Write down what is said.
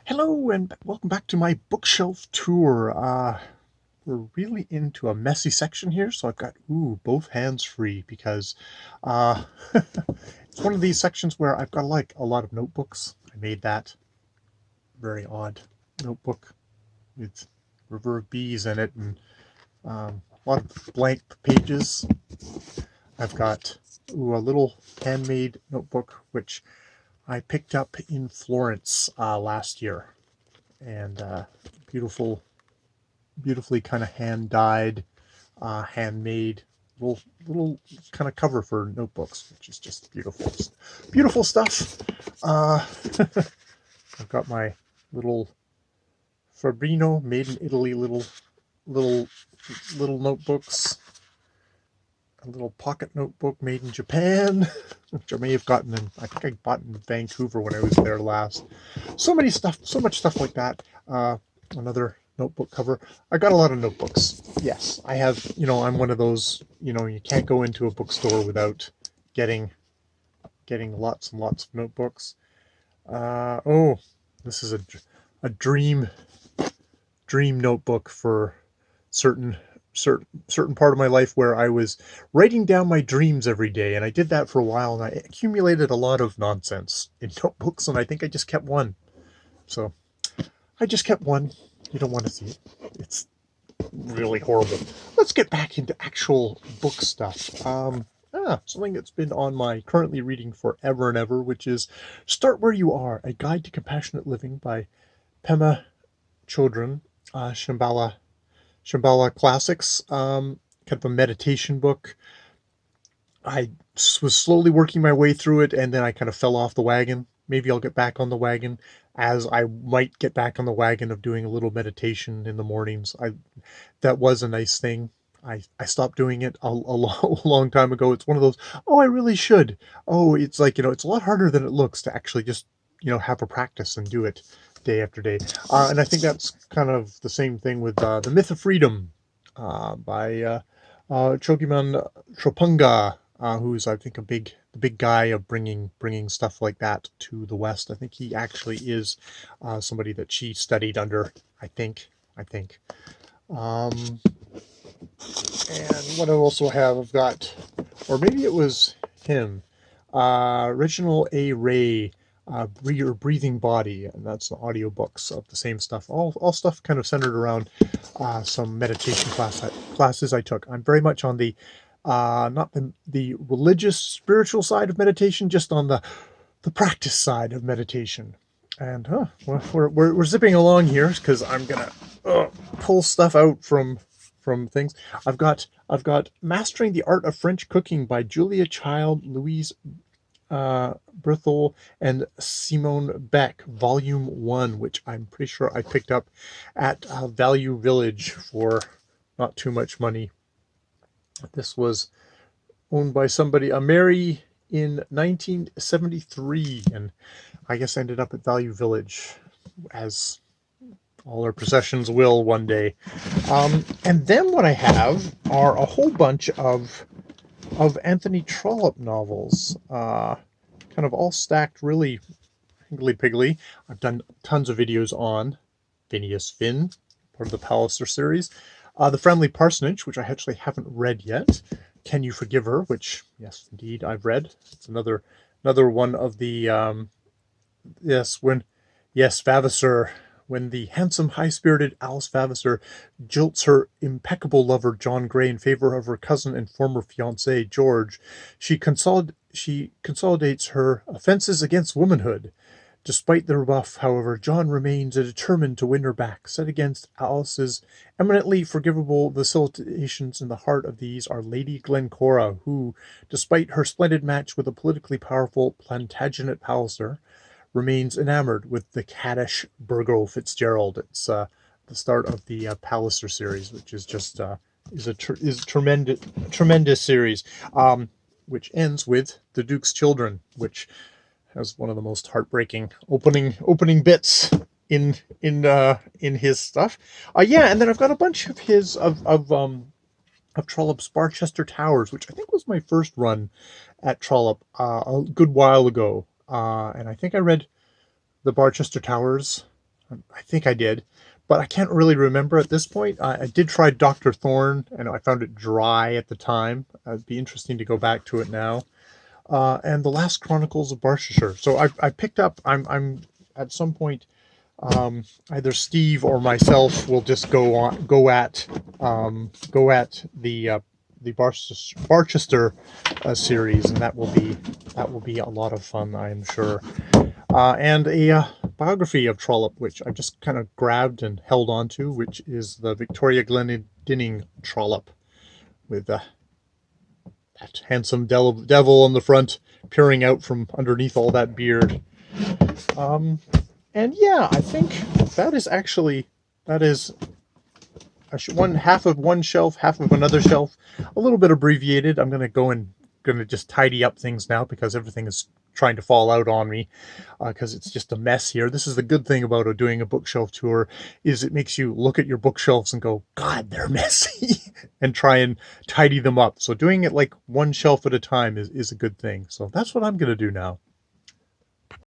Hello and welcome back to my bookshelf tour. We're really into a messy section here, so I've got both hands free because uh, it's one of these sections where I've got like a lot of notebooks. I made that very odd notebook with river of bees in it and a lot of blank pages. I've got a little handmade notebook which I picked up in Florence last year, and beautifully kind of hand dyed, handmade little kind of cover for notebooks, which is just beautiful, beautiful stuff. Uh, I've got my little Fabrino made in Italy little little notebooks. A little pocket notebook made in Japan, which I may have gotten in. I think I bought in Vancouver when I was there last. So much stuff like that. Another notebook cover. I got a lot of notebooks. Yes, I have. I'm one of those. You can't go into a bookstore without getting lots and lots of notebooks. Oh, this is a dream notebook for certain part of my life where I was writing down my dreams every day, and I did that for a while, and I accumulated a lot of nonsense in notebooks, and I think I just kept one. So I just kept one. You don't want to see it. It's really horrible. Let's get back into actual book stuff. Something that's been on my currently reading forever and ever, which is Start Where You Are, A Guide to Compassionate Living by Pema Chodron, Shambhala Classics, kind of a meditation book. I was slowly working my way through it, and then I kind of fell off the wagon. Maybe I'll get back on the wagon, as I might get back on the wagon of doing a little meditation in the mornings. That was a nice thing. I stopped doing it a long time ago. It's one of those, I really should. Oh, it's like, it's a lot harder than it looks to actually just, have a practice and do it day after day. And I think that's kind of the same thing with The Myth of Freedom by Chogyam Trungpa, who's, I think, the big guy of bringing stuff like that to the West. I think he actually is somebody that she studied under. I think. Um, and what I also have, I've got, or maybe it was him, Reginald A. Ray, Your Breathing Body, and that's the audiobooks of the same stuff. All stuff kind of centered around some meditation classes I took. I'm very much on the not the religious spiritual side of meditation, just on the practice side of meditation. And we're zipping along here because I'm gonna pull stuff out from things. I've got Mastering the Art of French Cooking by Julia Child, Louise Berthol, and Simone Beck, Volume 1, which I'm pretty sure I picked up at Value Village for not too much money. This was owned by somebody, a Mary, in 1973, and I guess ended up at Value Village, as all our possessions will one day. And then what I have are a whole bunch of Anthony Trollope novels, kind of all stacked really higgly-piggly. I've done tons of videos on Phineas Finn, part of the Palliser series. The Friendly Parsonage, which I actually haven't read yet. Can You Forgive Her, which, yes, indeed, I've read. It's another one of the, Vavasseur, when the handsome, high-spirited Alice Vavasseur jilts her impeccable lover John Grey in favor of her cousin and former fiancé George, she consolidates her offenses against womanhood. Despite the rebuff, however, John remains determined to win her back. Set against Alice's eminently forgivable vacillations in the heart of these are Lady Glencora, who, despite her splendid match with a politically powerful Plantagenet Palliser, remains enamored with the caddish Burgo Fitzgerald. It's the start of the Palliser series, which is just is a tremendous series, which ends with The Duke's Children, which has one of the most heartbreaking opening bits in his stuff. And then I've got a bunch of his of Trollope's Barchester Towers, which I think was my first run at Trollope a good while ago. And I think I read the Barchester Towers I think I did, but I can't really remember at this point. I did try Dr. Thorne, and I found it dry at the time. It'd be interesting to go back to it now. And the Last Chronicles of Barchester. So I picked up. I'm at some point. Either Steve or myself will just go at the Barchester series, and that will be a lot of fun, I am sure. And a biography of Trollope, which I just kind of grabbed and held on to, which is the Victoria Glendinning Trollope, with that handsome devil on the front peering out from underneath all that beard. And yeah, I think that is one half of one shelf, half of another shelf, a little bit abbreviated. I'm gonna just tidy up things now because everything is trying to fall out on me, because it's just a mess here. This is the good thing about doing a bookshelf tour, is it makes you look at your bookshelves and go, God, they're messy, and try and tidy them up. So doing it like one shelf at a time is a good thing. So that's what I'm gonna do now.